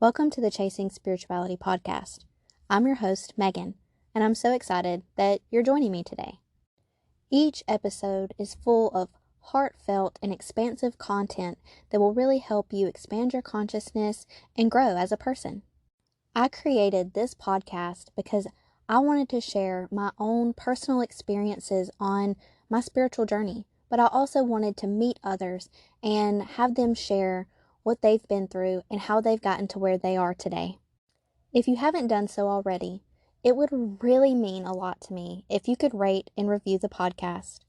Welcome to the Chasing Spirituality podcast. I'm your host, Megan, and I'm so excited that you're joining me today. Each episode is full of heartfelt and expansive content that will really help you expand your consciousness and grow as a person. I created this podcast because I wanted to share my own personal experiences on my spiritual journey, but I also wanted to meet others and have them share what they've been through and how they've gotten to where they are today. If you haven't done so already, it would really mean a lot to me if you could rate and review the podcast.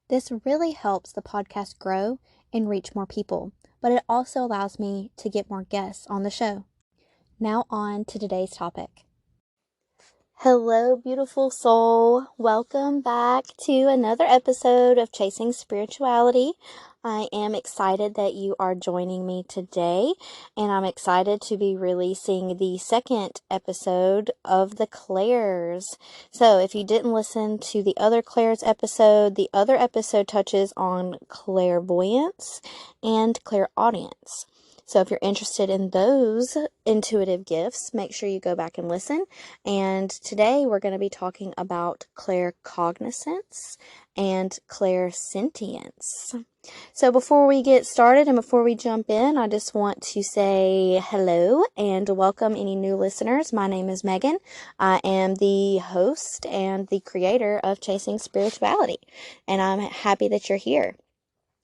This really helps the podcast grow and reach more people, but it also allows me to get more guests on the show. Now on to today's topic. Hello, beautiful soul. Welcome back to another episode of Chasing Spirituality. I am excited that you are joining me today, and I'm excited to be releasing the second episode of the Clairs. So if you didn't listen to the other Clairs episode, the other episode touches on clairvoyance and clairaudience. So if you're interested in those intuitive gifts, make sure you go back and listen. And today we're going to be talking about claircognizance and clairsentience. So before we get started and before we jump in, I just want to say hello and welcome any new listeners. My name is Megan. I am the host and the creator of Chasing Spirituality, and I'm happy that you're here.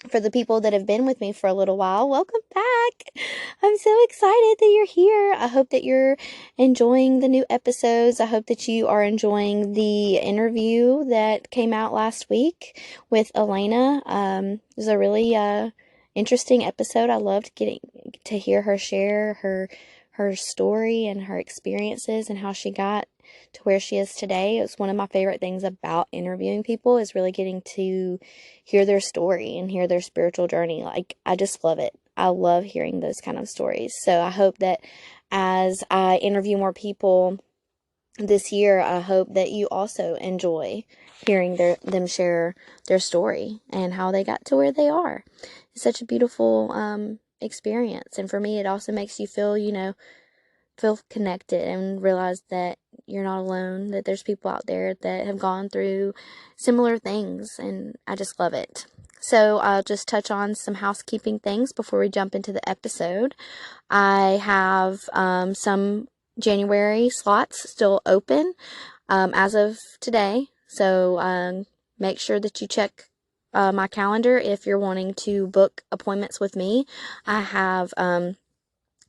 For the people that have been with me for a little while, welcome back. I'm so excited that you're here. I hope that you're enjoying the new episodes. I hope that you are enjoying the interview that came out last week with Elena. It was a really interesting episode. I loved getting to hear her share her story and her experiences and how she got to where she is today. It's one of my favorite things about interviewing people is really getting to hear their story and hear their spiritual journey. Like, I just love it. I love hearing those kind of stories. So I hope that as I interview more people this year, I hope that you also enjoy hearing them share their story and how they got to where they are. It's such a beautiful experience. And for me, it also makes you feel connected and realize that you're not alone, that there's people out there that have gone through similar things, and I just love it. So I'll just touch on some housekeeping things before we jump into the episode. I have some January slots still open as of today, so make sure that you check my calendar if you're wanting to book appointments with me. I have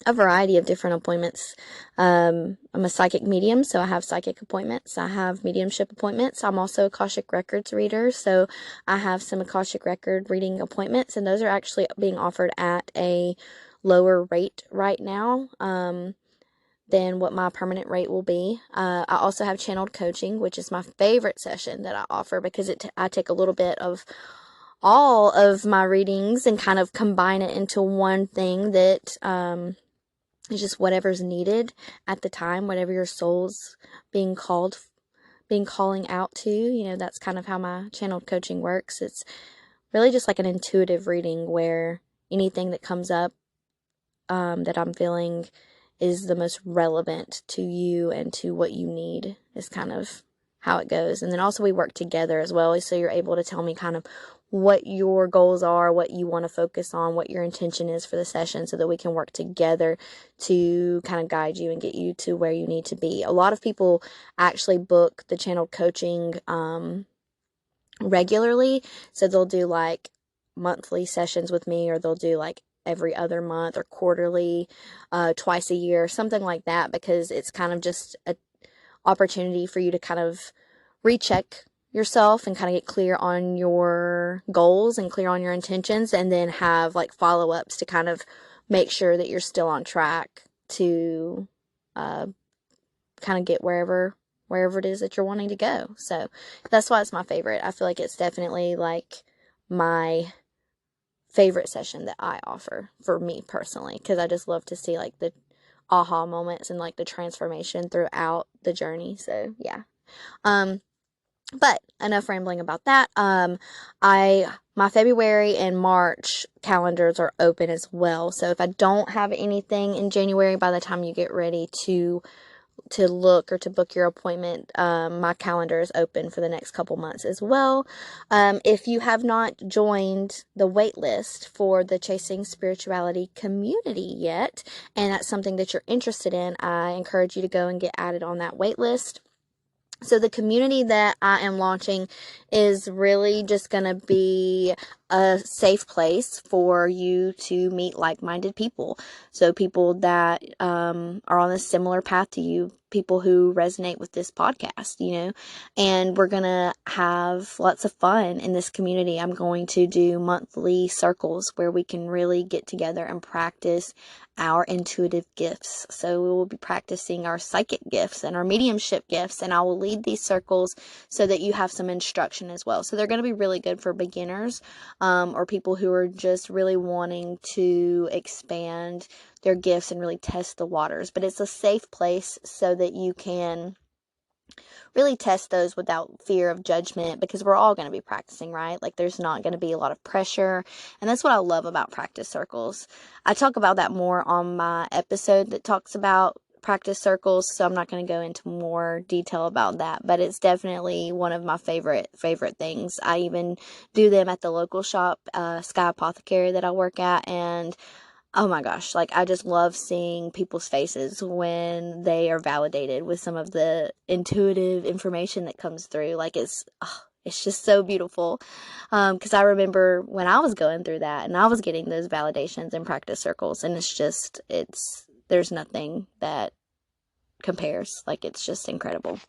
a variety of different appointments. I'm a psychic medium, so I have psychic appointments. I have mediumship appointments. I'm also Akashic Records reader, so I have some Akashic Record reading appointments, and those are actually being offered at a lower rate right now than what my permanent rate will be. I also have channeled coaching, which is my favorite session that I offer because I take a little bit of all of my readings and kind of combine it into one thing that it's just whatever's needed at the time, whatever your soul's calling out to. That's kind of how my channeled coaching works. It's really just like an intuitive reading where anything that comes up that I'm feeling is the most relevant to you and to what you need is kind of how it goes. And then also we work together as well, so you're able to tell me kind of what your goals are, what you want to focus on, what your intention is for the session, so that we can work together to kind of guide you and get you to where you need to be. A lot of people actually book the channeled coaching regularly, so they'll do like monthly sessions with me, or they'll do like every other month or quarterly, twice a year, something like that, because it's kind of just an opportunity for you to kind of recheck yourself and kind of get clear on your goals and clear on your intentions, and then have like follow-ups to kind of make sure that you're still on track to kind of get wherever it is that you're wanting to go. So that's why it's my favorite. I feel like it's definitely like my favorite session that I offer for me personally, because I just love to see like the aha moments and like the transformation throughout the journey. So yeah. But enough rambling about that. I my February and March calendars are open as well. So if I don't have anything in January by the time you get ready to look or to book your appointment, my calendar is open for the next couple months as well. If you have not joined the wait list for the Chasing Spirituality community yet, and that's something that you're interested in, I encourage you to go and get added on that wait list. So the community that I am launching is really just going to be a safe place for you to meet like-minded people. So people that are on a similar path to you, people who resonate with this podcast, and we're going to have lots of fun in this community. I'm going to do monthly circles where we can really get together and practice our intuitive gifts. So we will be practicing our psychic gifts and our mediumship gifts, and I will lead these circles so that you have some instruction as well. So they're going to be really good for beginners, or people who are just really wanting to expand their gifts and really test the waters. But it's a safe place so that you can really test those without fear of judgment, because we're all going to be practicing, right? Like there's not going to be a lot of pressure. And that's what I love about practice circles. I talk about that more on my episode that talks about practice circles, so I'm not going to go into more detail about that, but it's definitely one of my favorite things. I even do them at the local shop, Sky Apothecary, that I work at, and oh my gosh, like I just love seeing people's faces when they are validated with some of the intuitive information that comes through. Like it's just so beautiful. Because I remember when I was going through that and I was getting those validations in practice circles, and there's nothing that compares. Like it's just incredible.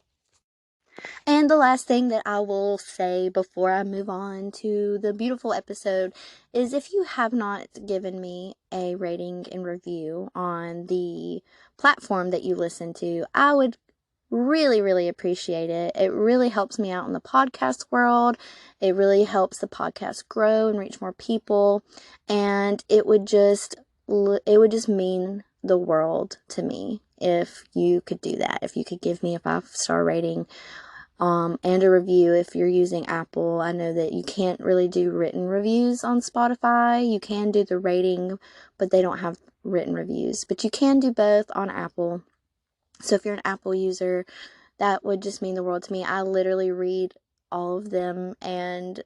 And the last thing that I will say before I move on to the beautiful episode is, if you have not given me a rating and review on the platform that you listen to, I would really, really appreciate it. It really helps me out in the podcast world. It really helps the podcast grow and reach more people. And it would just mean the world to me if you could do that. If you could give me a 5-star rating and a review if you're using Apple. I know that you can't really do written reviews on Spotify. You can do the rating, but they don't have written reviews. But you can do both on Apple. So if you're an Apple user, that would just mean the world to me. I literally read all of them, and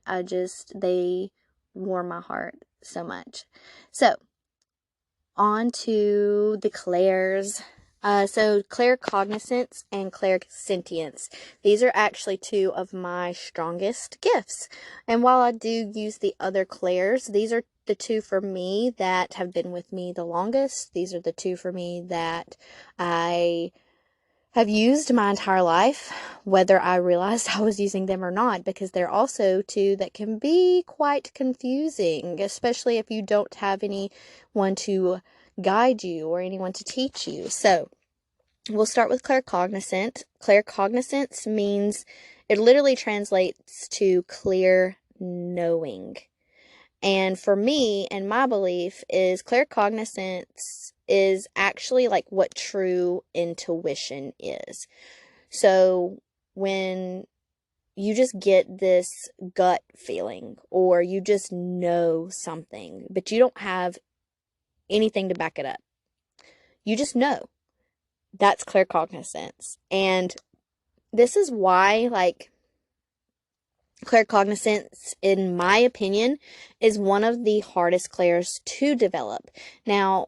they warm my heart so much. So, on to the clairs. So claircognizance and clairsentience. These are actually two of my strongest gifts. And while I do use the other clairs, these are the two for me that have been with me the longest. These are the two for me that I have used my entire life, whether I realized I was using them or not, because they're also two that can be quite confusing, especially if you don't have anyone to guide you or anyone to teach you. So we'll start with claircognizant. Claircognizance means, it literally translates to clear knowing. And for me, and my belief is, claircognizance is actually like what true intuition is. So when you just get this gut feeling, or you just know something, but you don't have anything to back it up, you just know. That's claircognizance. And this is why, like, claircognizance, in my opinion, is one of the hardest clairs to develop. Now,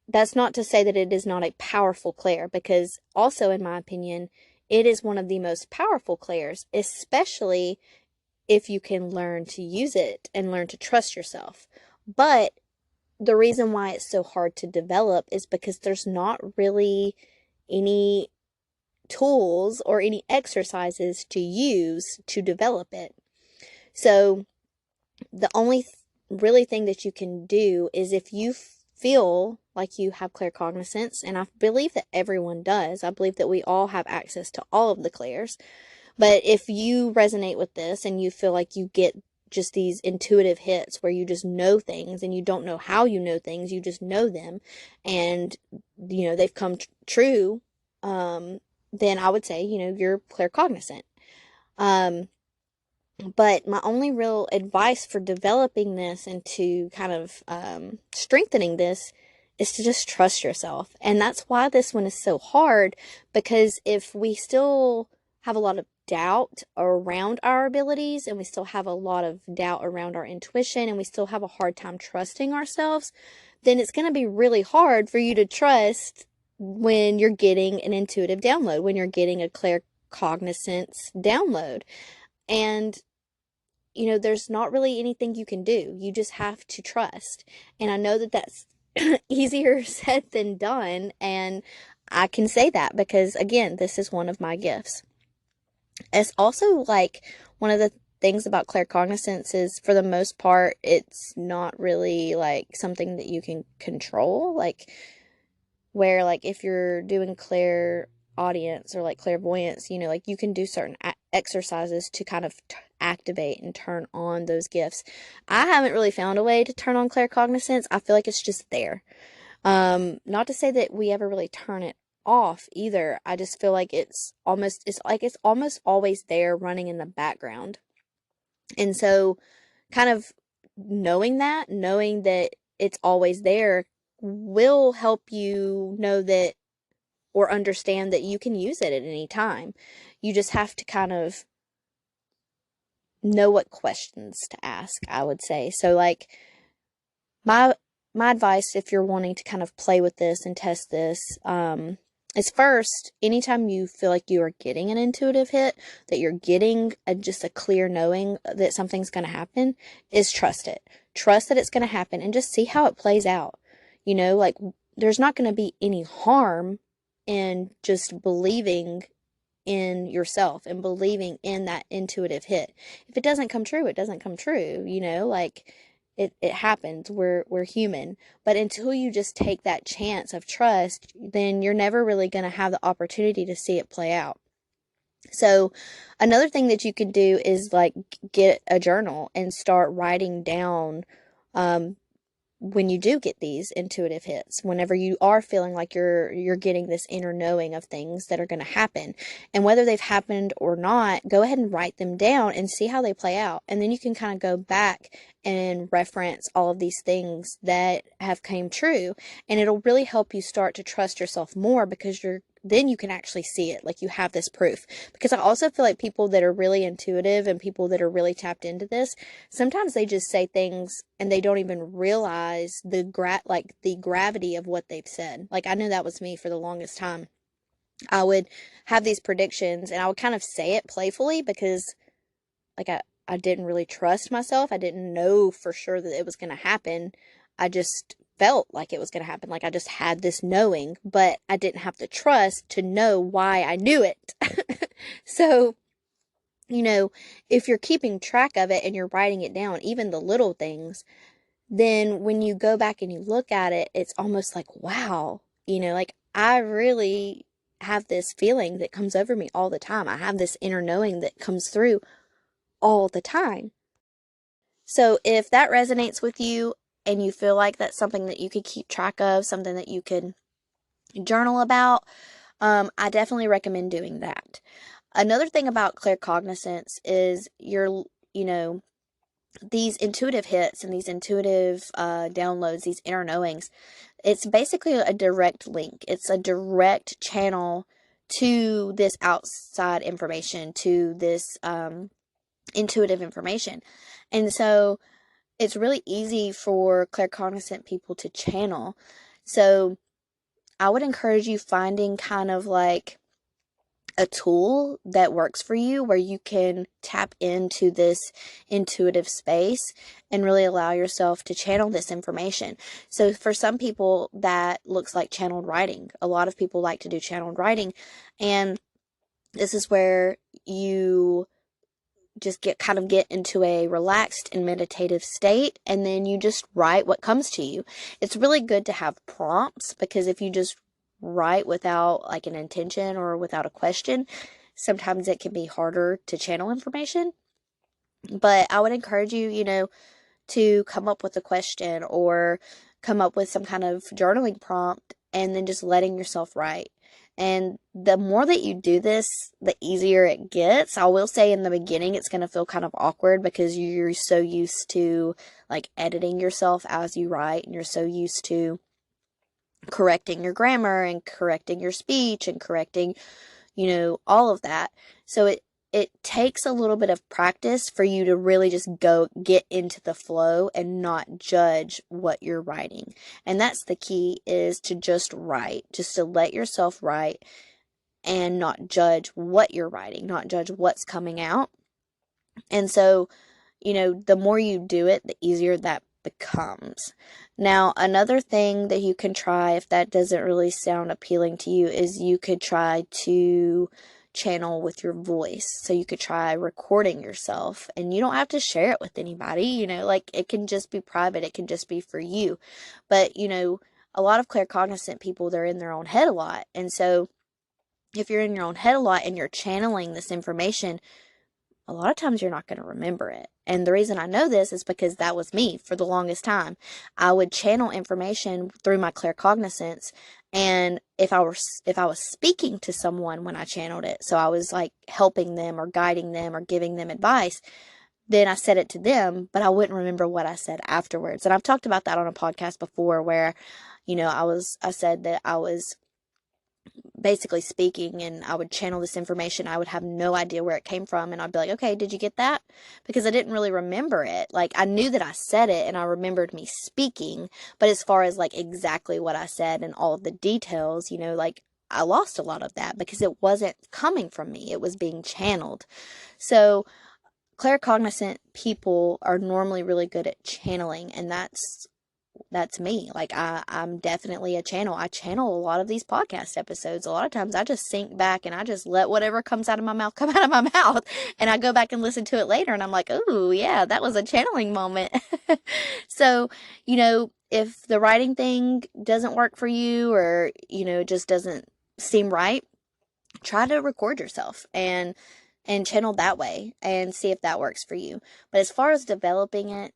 that's not to say that it is not a powerful clair, because also, in my opinion, it is one of the most powerful clairs, especially if you can learn to use it and learn to trust yourself. But the reason why it's so hard to develop is because there's not really any tools or any exercises to use to develop it. So the only really thing that you can do is, if you feel like you have claircognizance, and I believe that everyone does. I believe that we all have access to all of the clairs. But if you resonate with this and you feel like you get just these intuitive hits where you just know things, and you don't know how you know things, you just know them, and they've come true, then I would say you're claircognizant. But my only real advice for developing this and to kind of strengthening this is to just trust yourself. And that's why this one is so hard, because if we still have a lot of doubt around our abilities, and we still have a lot of doubt around our intuition, and we still have a hard time trusting ourselves, then it's going to be really hard for you to trust when you're getting an intuitive download, when you're getting a claircognizance download. And there's not really anything you can do. You just have to trust. And I know that that's easier said than done. And I can say that because, again, this is one of my gifts. It's also like one of the things about claircognizance is, for the most part, it's not really like something that you can control. Like, where like if you're doing clairaudience or like clairvoyance, like you can do certain exercises to kind of activate and turn on those gifts. I haven't really found a way to turn on claircognizance. I feel like it's just there. Not to say that we ever really turn it off either. I just feel like it's almost always there running in the background. And so kind of knowing that it's always there will help you know that, or understand that you can use it at any time. You just have to kind of know what questions to ask, I would say. So like my advice, if you're wanting to kind of play with this and test this, is first, anytime you feel like you are getting an intuitive hit, that you're getting just a clear knowing that something's going to happen, is trust it. Trust that it's going to happen and just see how it plays out. Like there's not going to be any harm in just believing in yourself and believing in that intuitive hit. If it doesn't come true, it doesn't come true, like it happens. We're human. But until you just take that chance of trust, then you're never really going to have the opportunity to see it play out. So another thing that you could do is like get a journal and start writing down when you do get these intuitive hits, whenever you are feeling like you're getting this inner knowing of things that are going to happen, and whether they've happened or not, go ahead and write them down and see how they play out. And then you can kind of go back and reference all of these things that have came true, and it'll really help you start to trust yourself more, because then you can actually see it, like you have this proof. Because I also feel like people that are really intuitive and people that are really tapped into this, sometimes they just say things and they don't even realize the gravity of what they've said. Like I knew that was me for the longest time. I would have these predictions and I would kind of say it playfully, because like I didn't really trust myself. I didn't know for sure that it was going to happen. I just felt like it was going to happen. Like I just had this knowing, but I didn't have the trust to know why I knew it. So, if you're keeping track of it and you're writing it down, even the little things, then when you go back and you look at it, it's almost like, wow, like I really have this feeling that comes over me all the time. I have this inner knowing that comes through all the time. So if that resonates with you and you feel like that's something that you could keep track of, something that you could journal about, I definitely recommend doing that. Another thing about claircognizance is these intuitive hits and these intuitive downloads, these inner knowings. It's basically a direct link. It's a direct channel to this outside information, to this intuitive information. And so it's really easy for claircognizant people to channel. So I would encourage you finding kind of like a tool that works for you, where you can tap into this intuitive space and really allow yourself to channel this information. So for some people that looks like channeled writing. A lot of people like to do channeled writing, and this is where you just get into a relaxed and meditative state, and then you just write what comes to you. It's really good to have prompts, because if you just write without like an intention or without a question, sometimes it can be harder to channel information. But I would encourage you, to come up with a question or come up with some kind of journaling prompt, and then just letting yourself write. And the more that you do this, the easier it gets. I will say in the beginning, it's going to feel kind of awkward because you're so used to like editing yourself as you write, and you're so used to correcting your grammar and correcting your speech and correcting, all of that. So it takes a little bit of practice for you to really just go get into the flow and not judge what you're writing. And that's the key, is to just write, just to let yourself write and not judge what you're writing, not judge what's coming out. And so, the more you do it, the easier that becomes. Now, another thing that you can try, if that doesn't really sound appealing to you, is you could try to channel with your voice. So you could try recording yourself, and you don't have to share it with anybody, like it can just be private. It can just be for you. But, a lot of claircognizant people, they're in their own head a lot. And so if you're in your own head a lot and you're channeling this information, a lot of times you're not going to remember it. And the reason I know this is because that was me for the longest time. I would channel information through my claircognizance, and if I was speaking to someone when I channeled it, so I was like helping them or guiding them or giving them advice, then I said it to them, but I wouldn't remember what I said afterwards. And I've talked about that on a podcast before where, I said that I was basically speaking, and I would channel this information. I would have no idea where it came from, and I'd be like, okay, did you get that? Because I didn't really remember it. Like, I knew that I said it and I remembered me speaking, but as far as like exactly what I said and all of the details, like I lost a lot of that because it wasn't coming from me. It was being channeled. So claircognizant people are normally really good at channeling, and that's me. Like I'm definitely a channel. I channel a lot of these podcast episodes. A lot of times I just sink back and I just let whatever comes out of my mouth come out of my mouth, and I go back and listen to it later and I'm like, oh yeah, that was a channeling moment. So, if the writing thing doesn't work for you, or, it just doesn't seem right, try to record yourself and channel that way and see if that works for you. But as far as developing it,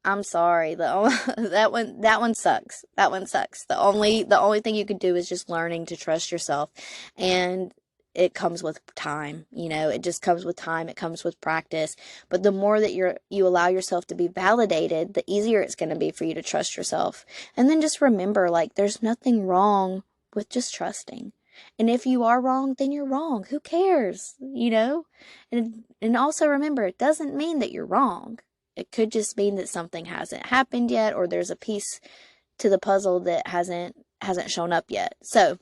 I'm sorry. That one sucks. That one sucks. The only thing you can do is just learning to trust yourself, and it comes with time. It just comes with time. It comes with practice. But the more that you allow yourself to be validated, the easier it's going to be for you to trust yourself. And then just remember, like, there's nothing wrong with just trusting. And if you are wrong, then you're wrong. Who cares? And also remember, it doesn't mean that you're wrong. It could just mean that something hasn't happened yet, or there's a piece to the puzzle that hasn't shown up yet. So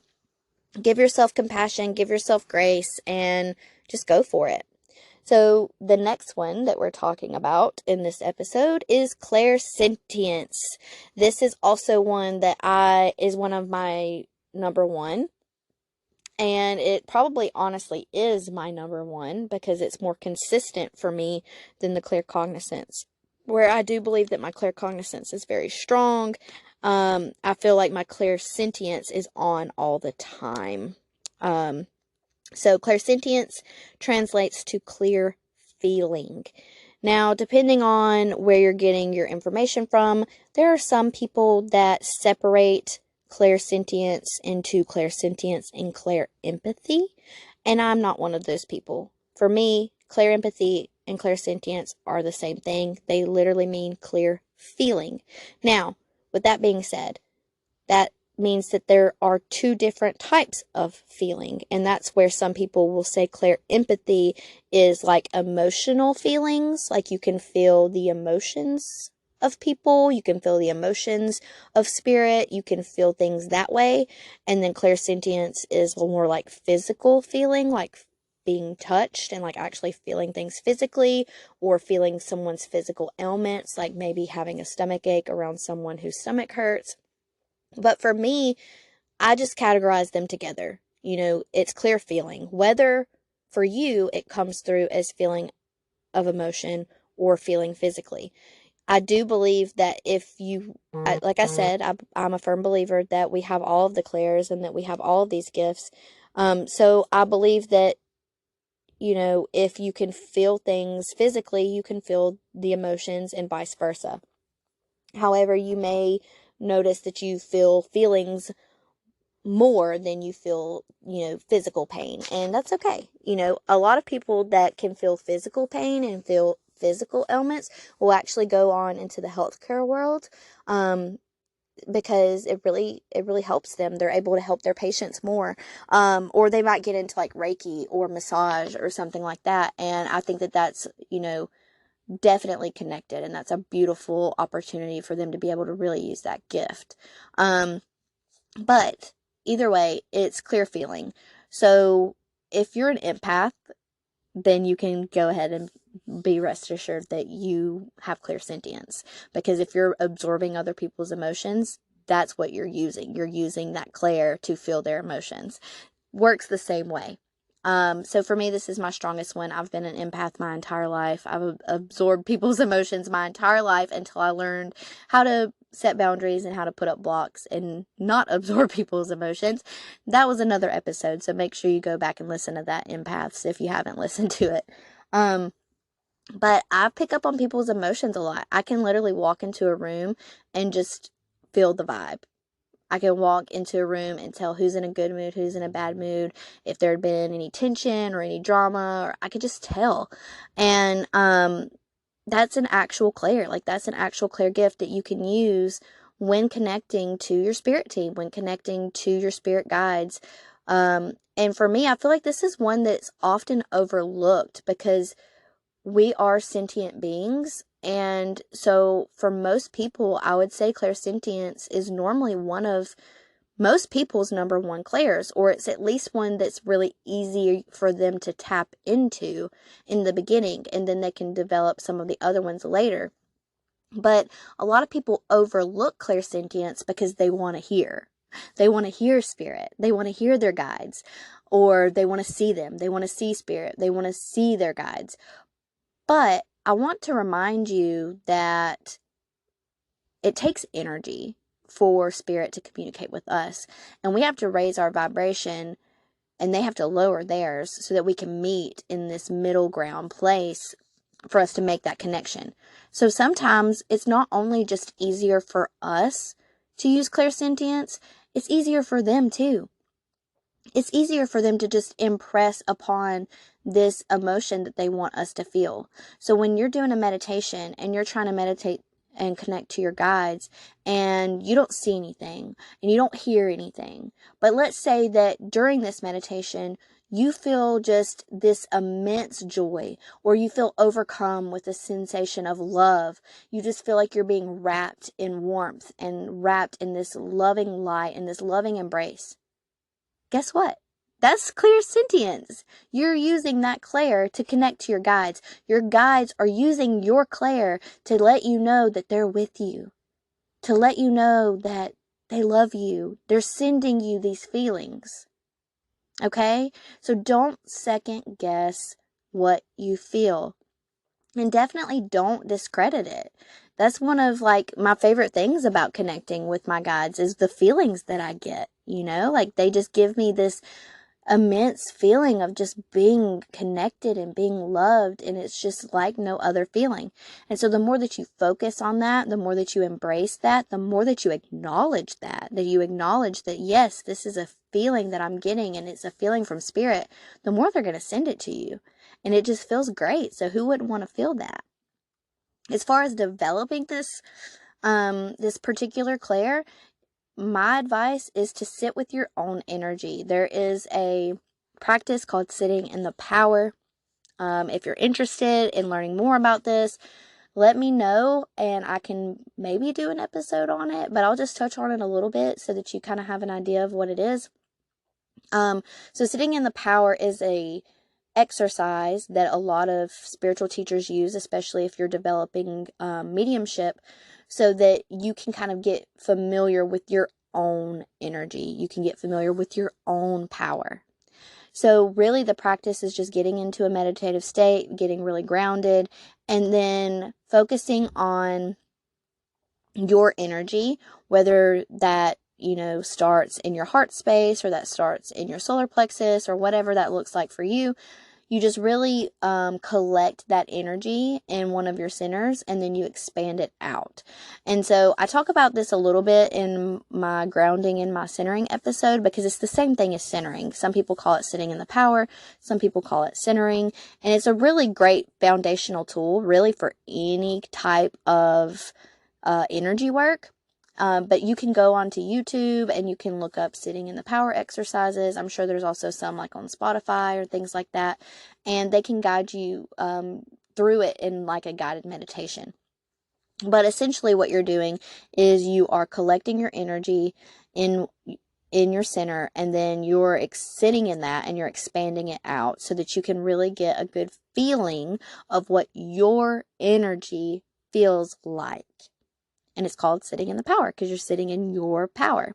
give yourself compassion, give yourself grace, and just go for it. So the next one that we're talking about in this episode is clairsentience. This is also one that is one of my number one. And it probably honestly is my number one because it's more consistent for me than the claircognizance, where I do believe that my claircognizance is very strong. I feel like my clairsentience is on all the time. So clairsentience translates to clear feeling. Now, depending on where you're getting your information from, there are some people that separate clairsentience into clairsentience and clairempathy, and I'm not one of those people. For me, clairempathy and clairsentience are the same thing. They literally mean clear feeling. Now, with that being said, that means that there are two different types of feeling, and that's where some people will say clairempathy is like emotional feelings, like you can feel the emotions of people, you can feel the emotions of spirit, you can feel things that way. And then clairsentience is more like physical feeling, like being touched and like actually feeling things physically, or feeling someone's physical ailments, like maybe having a stomach ache around someone whose stomach hurts. But for me, I just categorize them together. It's clear feeling. Whether for you it comes through as feeling of emotion or feeling physically. I do believe that if you, like I said, I'm a firm believer that we have all of the clairs and that we have all of these gifts. So I believe that, if you can feel things physically, you can feel the emotions and vice versa. However, you may notice that you feel feelings more than you feel, physical pain. And that's okay. A lot of people that can feel physical pain and feel physical ailments will actually go on into the healthcare world, because it really helps them. They're able to help their patients more. Or they might get into like Reiki or massage or something like that. And I think that that's, definitely connected. And that's a beautiful opportunity for them to be able to really use that gift. But either way, it's clear feeling. So if you're an empath, then you can go ahead and be rest assured that you have clairsentience. Because if you're absorbing other people's emotions, that's what you're using. You're using that clair to feel their emotions. Works the same way. So for me, this is my strongest one. I've been an empath my entire life. I've absorbed people's emotions my entire life until I learned how to set boundaries and how to put up blocks and not absorb people's emotions. That was another episode, so make sure you go back and listen to that, empaths, if you haven't listened to it. But I pick up on people's emotions a lot. I can literally walk into a room and just feel the vibe. I can walk into a room and tell who's in a good mood, who's in a bad mood, if there had been any tension or any drama, or I could just tell. And that's an actual clair. Like, that's an actual clair gift that you can use when connecting to your spirit team, when connecting to your spirit guides. And for me, I feel like this is one that's often overlooked because we are sentient beings. And so for most people, I would say clairsentience is normally one of most people's number one clairs, or it's at least one that's really easy for them to tap into in the beginning, and then they can develop some of the other ones later. But a lot of people overlook clairsentience because they want to hear. They want to hear spirit. They want to hear their guides, or they want to see them. They want to see spirit. They want to see their guides. But I want to remind you that it takes energy for spirit to communicate with us. And we have to raise our vibration, and they have to lower theirs so that we can meet in this middle ground place for us to make that connection. So sometimes it's not only just easier for us to use clairsentience, it's easier for them too. It's easier for them to just impress upon this emotion that they want us to feel. So when you're doing a meditation and you're trying to meditate and connect to your guides, and you don't see anything and you don't hear anything, but let's say that during this meditation you feel just this immense joy, or you feel overcome with a sensation of love. You just feel like you're being wrapped in warmth and wrapped in this loving light and this loving embrace. Guess what? That's clairsentience. You're using that clair to connect to your guides. Your guides are using your clair to let you know that they're with you, to let you know that they love you. They're sending you these feelings. Okay? So don't second guess what you feel. And definitely don't discredit it. That's one of my favorite things about connecting with my guides is the feelings that I get, they just give me this immense feeling of just being connected and being loved, and it's just like no other feeling. And so the more that you focus on that, the more that you embrace that, the more that you acknowledge that you acknowledge that, yes, this is a feeling that I'm getting and it's a feeling from spirit, the more they're going to send it to you. And it just feels great. So who wouldn't want to feel that? As far as developing this particular clair, my advice is to sit with your own energy. There is a practice called sitting in the power. If you're interested in learning more about this, let me know and I can maybe do an episode on it, but I'll just touch on it a little bit so that you kind of have an idea of what it is. So sitting in the power is a exercise that a lot of spiritual teachers use, especially if you're developing mediumship, so that you can kind of get familiar with your own energy. You can get familiar with your own power. So really the practice is just getting into a meditative state, getting really grounded, and then focusing on your energy, whether that starts in your heart space or that starts in your solar plexus or whatever that looks like for you. you just really collect that energy in one of your centers, and then you expand it out. And so I talk about this a little bit in my grounding and my centering episode, because it's the same thing as centering. Some people call it sitting in the power. Some people call it centering. And it's a really great foundational tool, really, for any type of energy work. But you can go onto YouTube and you can look up sitting in the power exercises. I'm sure there's also some like on Spotify or things like that. And they can guide you through it in like a guided meditation. But essentially what you're doing is you are collecting your energy in your center, and then you're sitting in that and you're expanding it out so that you can really get a good feeling of what your energy feels like. And it's called sitting in the power, because you're sitting in your power.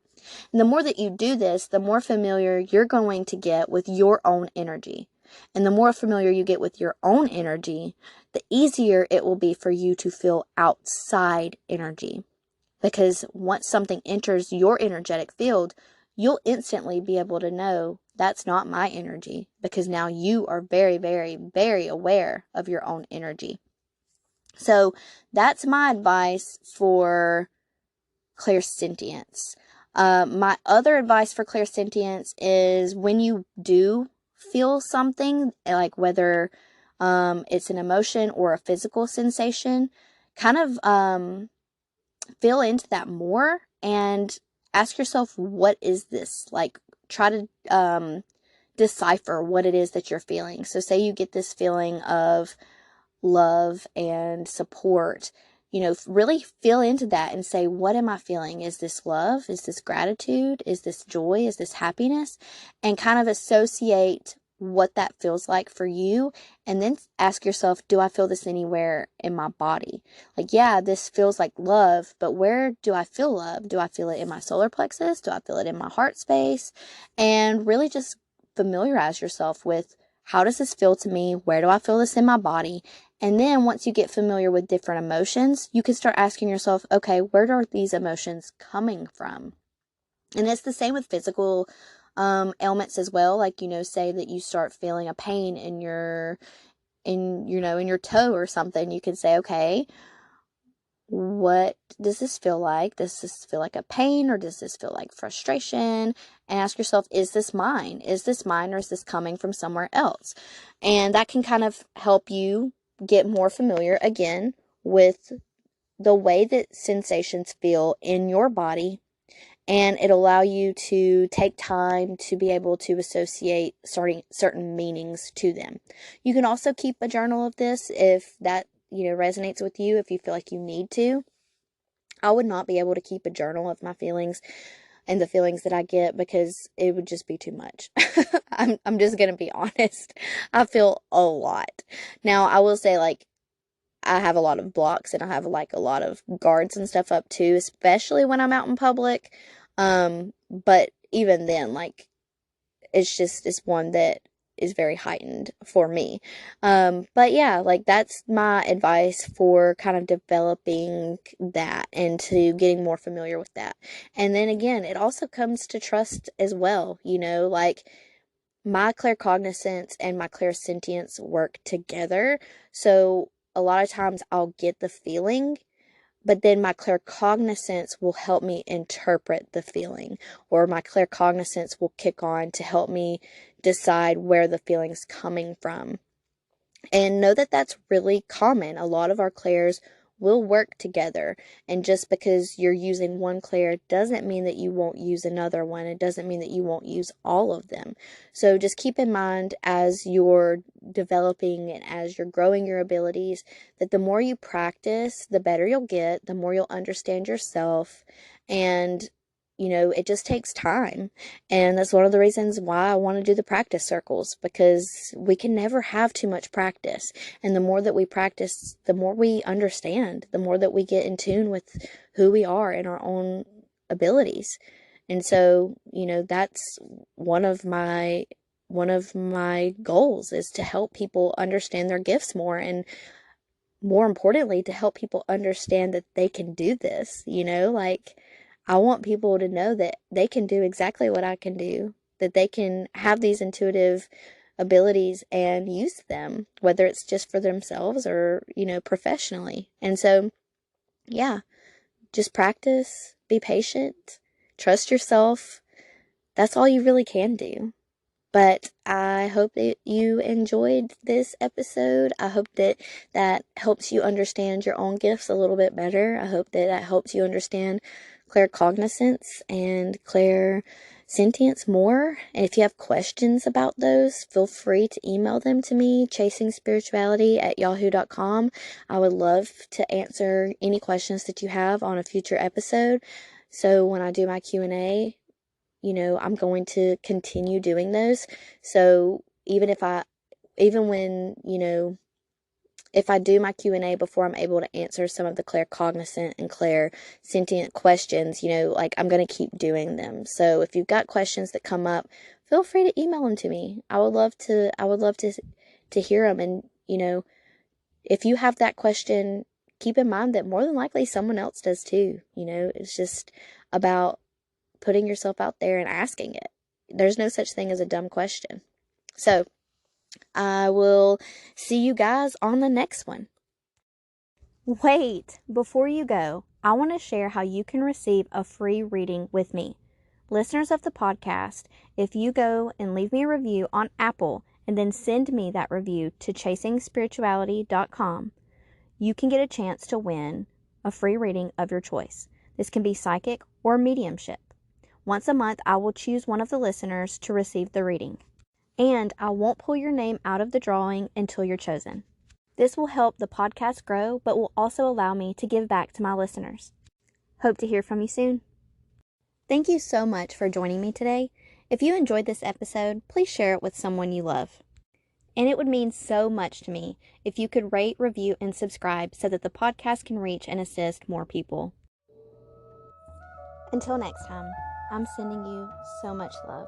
And the more that you do this, the more familiar you're going to get with your own energy. And the more familiar you get with your own energy, the easier it will be for you to feel outside energy. Because once something enters your energetic field, you'll instantly be able to know that's not my energy, because now you are very, very, very aware of your own energy. So that's my advice for clairsentience. My other advice for clairsentience is when you do feel something, like whether it's an emotion or a physical sensation, kind of feel into that more and ask yourself, what is this? Like, try to decipher what it is that you're feeling. So say you get this feeling of love and support, really feel into that and say, what am I feeling? Is this love? Is this gratitude? Is this joy? Is this happiness? And kind of associate what that feels like for you. And then ask yourself, do I feel this anywhere in my body? Like, yeah, this feels like love, but where do I feel love? Do I feel it in my solar plexus? Do I feel it in my heart space? And really just familiarize yourself with, how does this feel to me? Where do I feel this in my body? And then once you get familiar with different emotions, you can start asking yourself, okay, where are these emotions coming from? And it's the same with physical ailments as well. Like, say that you start feeling a pain in your toe or something. You can say, okay, what does this feel like? Does this feel like a pain, or does this feel like frustration? And ask yourself, is this mine? Is this mine, or is this coming from somewhere else? And that can kind of help you get more familiar again with the way that sensations feel in your body. And it'll allow you to take time to be able to associate certain meanings to them. You can also keep a journal of this if that resonates with you, if you feel like you need to. I would not be able to keep a journal of my feelings and the feelings that I get, because it would just be too much. I'm just going to be honest. I feel a lot. Now, I will say, like, I have a lot of blocks and I have like a lot of guards and stuff up too, especially when I'm out in public. But even then, like, it's one that is very heightened for me. But yeah, like, that's my advice for kind of developing that and to getting more familiar with that. And then again, it also comes to trust as well, like, my claircognizance and my clairsentience work together. So a lot of times I'll get the feeling, but then my claircognizance will help me interpret the feeling, or my claircognizance will kick on to help me decide where the feeling's coming from. And know that that's really common. A lot of our clairs will work together. And just because you're using one clair doesn't mean that you won't use another one. It doesn't mean that you won't use all of them. So just keep in mind, as you're developing and as you're growing your abilities, that the more you practice, the better you'll get, the more you'll understand yourself. And it just takes time. And that's one of the reasons why I want to do the practice circles, because we can never have too much practice. And the more that we practice, the more we understand, the more that we get in tune with who we are and our own abilities. And so, that's one of my goals, is to help people understand their gifts more, and more importantly, to help people understand that they can do this. Like, I want people to know that they can do exactly what I can do, that they can have these intuitive abilities and use them, whether it's just for themselves or, professionally. And so, yeah, just practice, be patient, trust yourself. That's all you really can do. But I hope that you enjoyed this episode. I hope that helps you understand your own gifts a little bit better. I hope that helps you understand claircognizance and clairsentience more. And if you have questions about those, feel free to email them to me, chasingspirituality@yahoo.com. I would love to answer any questions that you have on a future episode. So when I do my Q&A, I'm going to continue doing those. So even when, if I do my Q&A before I'm able to answer some of the claircognizant and clairsentient questions, I'm going to keep doing them. So if you've got questions that come up, feel free to email them to me. I would love to hear them. And, if you have that question, keep in mind that more than likely someone else does too. It's just about putting yourself out there and asking it. There's no such thing as a dumb question. So I will see you guys on the next one. Wait, before you go, I want to share how you can receive a free reading with me. Listeners of the podcast, if you go and leave me a review on Apple and then send me that review to chasingspirituality.com, you can get a chance to win a free reading of your choice. This can be psychic or mediumship. Once a month, I will choose one of the listeners to receive the reading. And I won't pull your name out of the drawing until you're chosen. This will help the podcast grow, but will also allow me to give back to my listeners. Hope to hear from you soon. Thank you so much for joining me today. If you enjoyed this episode, please share it with someone you love. And it would mean so much to me if you could rate, review, and subscribe so that the podcast can reach and assist more people. Until next time, I'm sending you so much love.